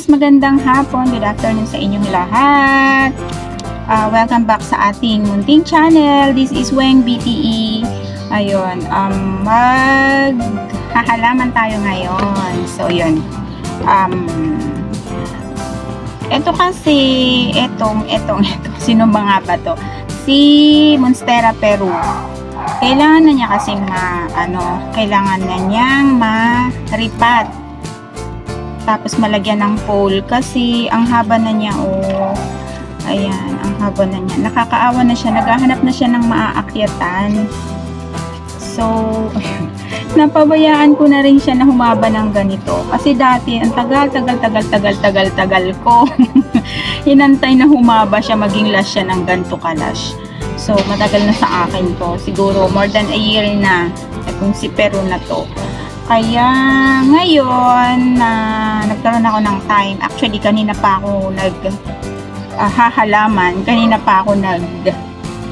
guys, magandang hapon, good afternoon sa inyong lahat. Welcome back sa ating munting channel. This is Weng BTE. Ayun, maghahalaman tayo ngayon. So, yun. Ito kasi, sino ba nga ba to? Si Monstera Peru. Kailangan na niya kasing kailangan na niyang ma-repat. Tapos malagyan ng pole kasi ang haba na niya, ayan, ang haba na niya. Nakakaawa na siya, naghahanap na siya ng maaakyatan. So, napabayaan ko na rin siya na humaba ng ganito. Kasi dati, ang tagal ko. Hinantay na humaba siya, maging lash siya ng ganito kalash. So, matagal na sa akin to. Siguro, more than a year na itong si Peru na to. Kaya, ngayon, nagkaroon ako ng time. Actually, kanina pa ako hahalaman. Kanina pa ako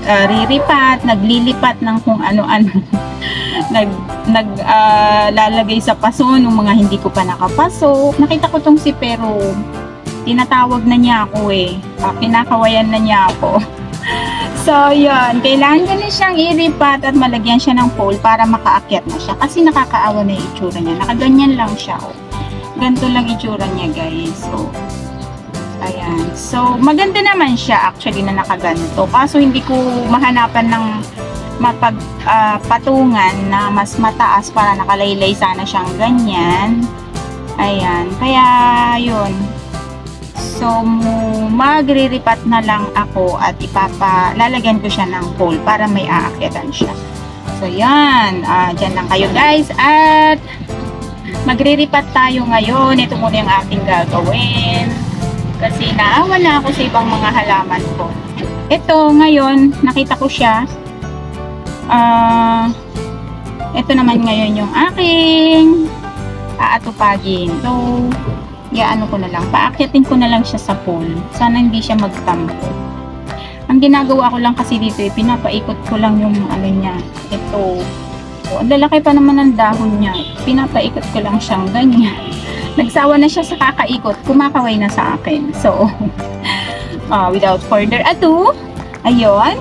riripat, naglilipat ng kung ano-ano. Lalagay sa paso ng mga hindi ko pa nakapasok. Nakita ko tong si Pero. Tinatawag na niya ako kinakawayan na niya ako. So, yun. Kailangan ko na siyang iripat at malagyan siya ng pole para makaakyat na siya. Kasi nakakaawa na yung itsura niya. Nakaganyan lang siya, Ganito lang itsura niya, guys. So, ayan. So, maganda naman siya actually na nakaganito. Kaso, hindi ko mahanapan ng mapagpatungan na mas mataas para nakalaylay sana siyang ganyan. Ayan. Kaya, yun. So, magriripat na lang ako at lalagyan ko siya ng pole para may aakyatan siya. So, yan. Dyan lang kayo, guys. At magriripat tayo ngayon. Ito muna yung ating gagawin. Kasi naawa na ako sa ibang mga halaman ko. Ito, ngayon, nakita ko siya. Ito naman ngayon yung aking aatupagin. So, ano ko na lang, paakyatin ko na lang siya sa pole. Sana hindi siya magtampo. Ang ginagawa ko lang kasi dito, pinapaikot ko lang yung niya. Ito. So, ang lalaki pa naman ng dahon niya. Pinapaikot ko lang siyang ganyan. Nagsawa na siya sa kakaikot. Kumakaway na sa akin. So, without further ado, ayun.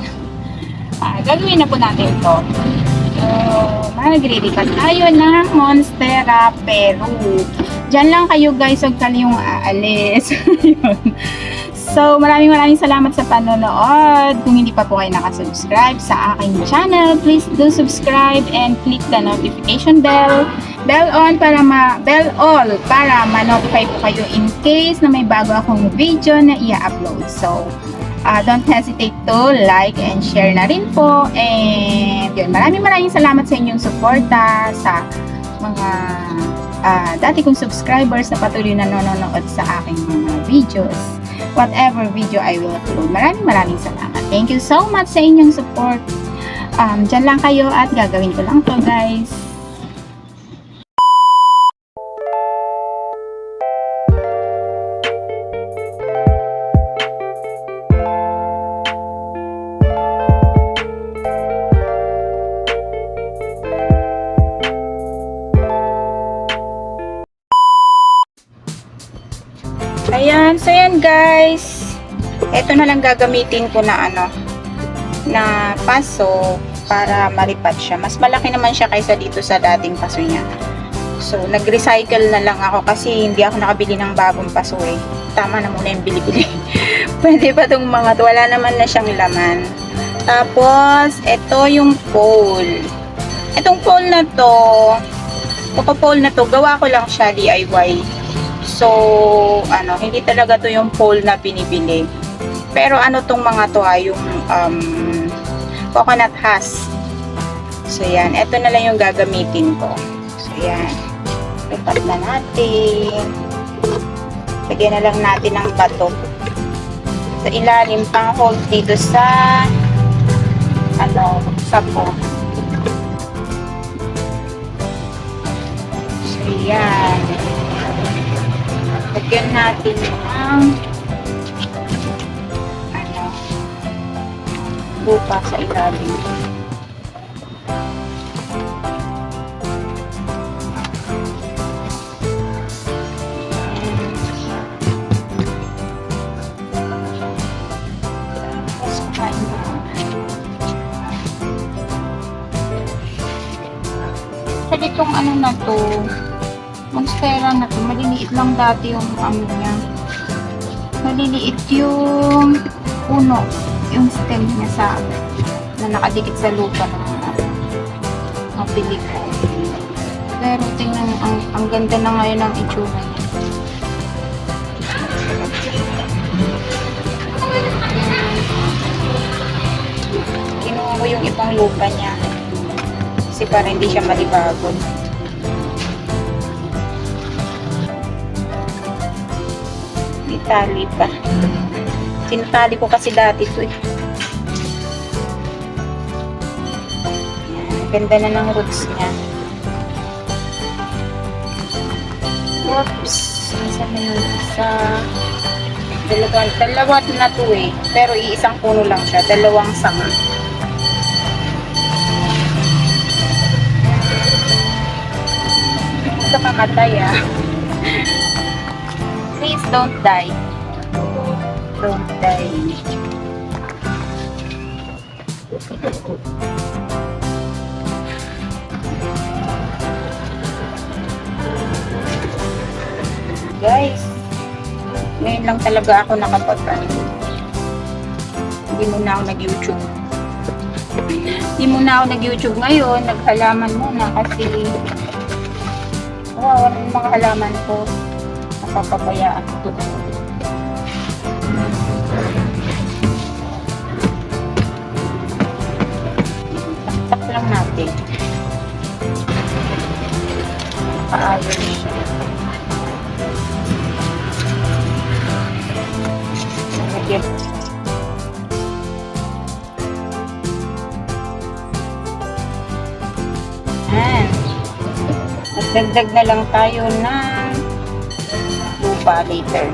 Gagawin na po natin ito. So, magriripat tayo ng Monstera Peru. Diyan lang kayo, guys. Huwag kayong aalis. So, maraming salamat sa panonood. Kung hindi pa po kayo nakasubscribe sa aking channel, please do subscribe and click the notification bell. Bell all para ma-notify po kayo in case na may bago akong video na i-upload. So, don't hesitate to like and share na rin po. And yun, maraming salamat sa inyong suporta sa mga dati kong subscribers na patuloy na nanonood sa aking mga videos. Whatever video I will upload. Maraming salamat. Thank you so much sa inyong support. Dyan lang kayo at gagawin ko lang to, guys. Ayan, so yan, guys. Ito na lang gagamitin ko na na paso para maripat siya. Mas malaki naman siya kaysa dito sa dating paso niya. So, nag-recycle na lang ako kasi hindi ako nakabili ng bagong paso Tama na muna yung bili-bili. Pwede pa itong mga to. Wala naman na siyang laman. Tapos, ito yung pole. Itong pole na to, gawa ko lang siya DIY. So, hindi talaga to yung pole na binibili. Pero tong mga to yung coconut husk. So, yan. Ito na lang yung gagamitin ko. So, yan. Lipat na natin. Lagyan na lang natin ng bato. Sa ilalim, pang hold dito sa sapo. So, yan. Lagyan natin ng buka sa ilalim. Kasi itong ano na to, monstera na to, maliliit lang dati yung ano niya. Maliliit yung puno, yung stem niya sa na nakadikit sa lupa ng mapili ko. Pero tingnan, ang ganda na ngayon ng itsura niya. Kinuha ko yung ibang lupa niya kasi para hindi siya malibabon. Itali pa. Tinatali ko kasi dati ito eh. Yan, ganda na ng roots niya. Whoops! Isa na yung isa. Dalawa na to eh. Pero iisang puno lang siya. Dalawang sanga. Ito kamatay ah. Please don't die. Don't die. Guys, ngayon lang talaga ako hindi muna ako nag-YouTube. Hindi muna ako nag-YouTube ngayon. Naghalaman muna kasi wala yung mga halaman ko. Napapabayaan ko. Tak lang natin. Paayos siya. Lagyan. Magdagdag na lang tayo ng lupa later.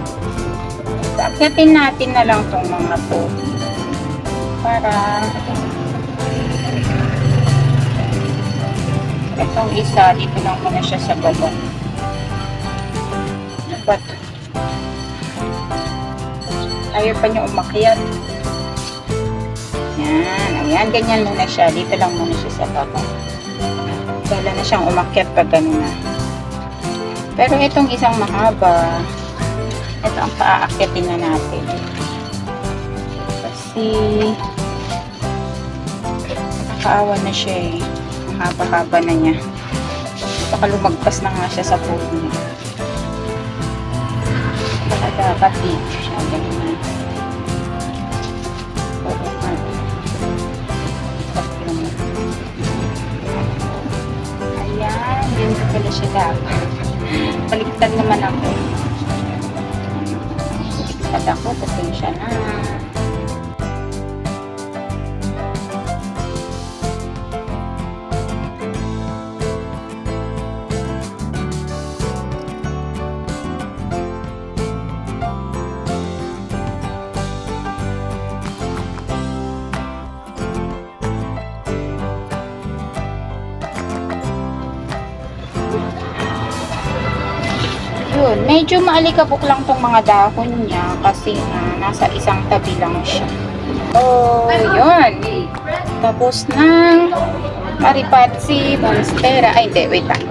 Akyatin natin na lang itong mga to para itong isa dito lang muna siya sa baba. But ayaw pa niya umakyat. Yan, ayan, ganyan muna siya. Dito lang muna siya sa baba. Wala na siyang umakyat pag gano'n na. Pero itong isang mahaba, ito ang paaakyatin na natin. Kasi nakakaawa na siya eh. Ang haba-haba na niya. Baka lumagpas na nga siya sa puno niya. Baka dapat dito siya. Ganun na. Oo nga. Ayan, dito pala siya dapat. Baliktad naman ako. Baliktad ako, pasensya na. Yun, medyo maalikabok lang tong mga dahon niya kasi nasa isang tabi lang siya. So, yun. Tapos ng Maripatsi Monstera. Ay, hindi, wait lang.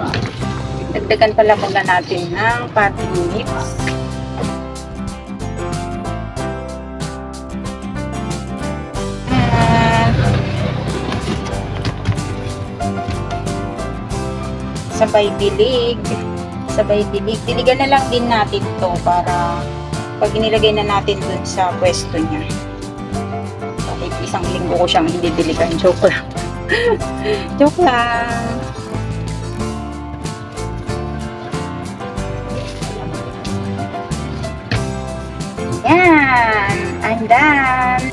Dagdagan pala muna natin ng potting mix. Sabay dilig. Diligan na lang din natin to para pag inilagay na natin dun sa pwesto niya. Kahit isang linggo ko siyang hindi diligan. Joke lang. Joke lang. Yan. I'm done.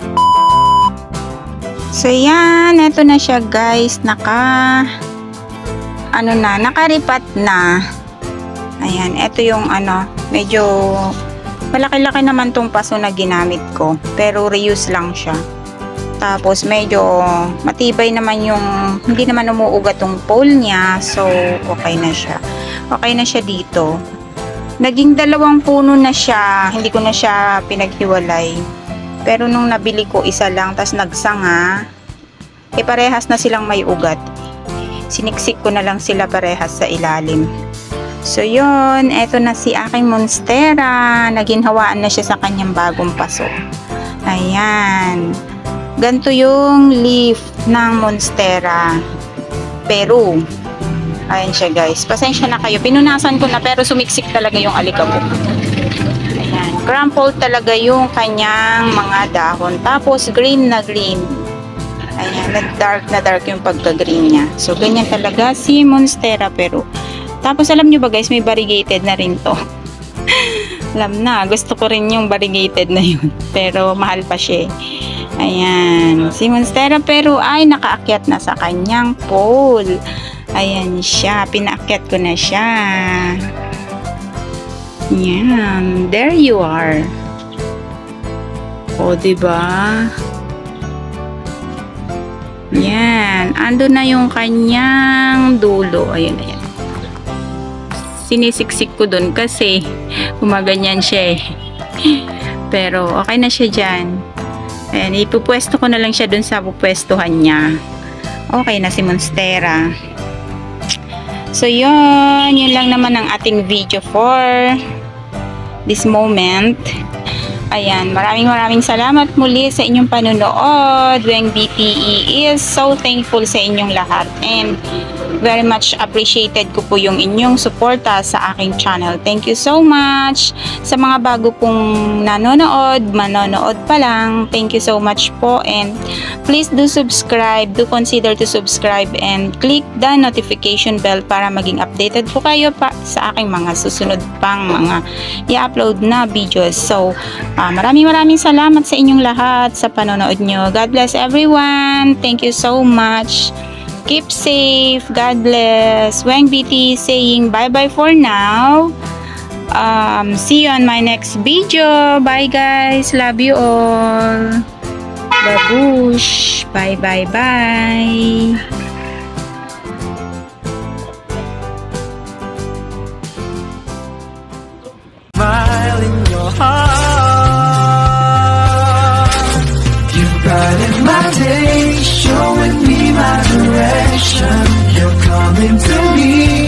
So yan. Ito na siya guys. Nakaripat na. Ayan, ito yung medyo malaki-laki naman tong paso na ginamit ko. Pero reuse lang siya. Tapos medyo matibay naman yung, hindi naman umuugat tong pole niya. So, okay na siya. Okay na siya dito. Naging 2 puno na siya. Hindi ko na siya pinaghiwalay. Pero nung nabili ko, isa lang. Tas nagsanga. Parehas na silang may ugat. Siniksik ko na lang sila parehas sa ilalim. So yun, eto na si aking monstera. Naginhawaan na siya sa kanyang bagong paso. Ayan. Ganto yung leaf ng monstera. Peru. Ayan siya guys. Pasensya na kayo. Pinunasan ko na pero sumiksik talaga yung alikabok. Ayan. Crumpled talaga yung kanyang mga dahon. Tapos green na green. Ayan. Na dark yung pagka-green niya. So ganyan talaga si monstera Peru. Tapos alam nyo ba guys, may variegated na rin to. Alam na, gusto ko rin yung variegated na yun. Pero mahal pa siya. Ayan. Si monstera Peru ay nakaakyat na sa kanyang pole. Ayan siya. Pinaakyat ko na siya. Ayan. There you are. O, diba? Ayan. Ando na yung kanyang dulo. Ayan, ayan. Sinisiksik ko dun kasi gumaganyan siya eh. Pero okay na siya dyan. Ayan, ipupwesto ko na lang siya dun sa pupwestuhan niya. Okay na si monstera. So yun lang naman ang ating video for this moment. Ayan, maraming salamat muli sa inyong panunood. Weng BTE is so thankful sa inyong lahat and very much appreciated ko po yung inyong suporta sa aking channel. Thank you so much. Sa mga bago pong manonood pa lang, thank you so much po and please do subscribe, do consider to subscribe and click the notification bell para maging updated po kayo pa sa aking mga susunod pang mga i-upload na videos. So, maraming salamat sa inyong lahat sa panonood nyo. God bless everyone. Thank you so much. Keep safe. God bless. Weng BT saying bye-bye for now. See you on my next video. Bye guys. Love you all. Babush. Bye. Smile in your heart. You brighten my day, showing me my direction. You're coming to me.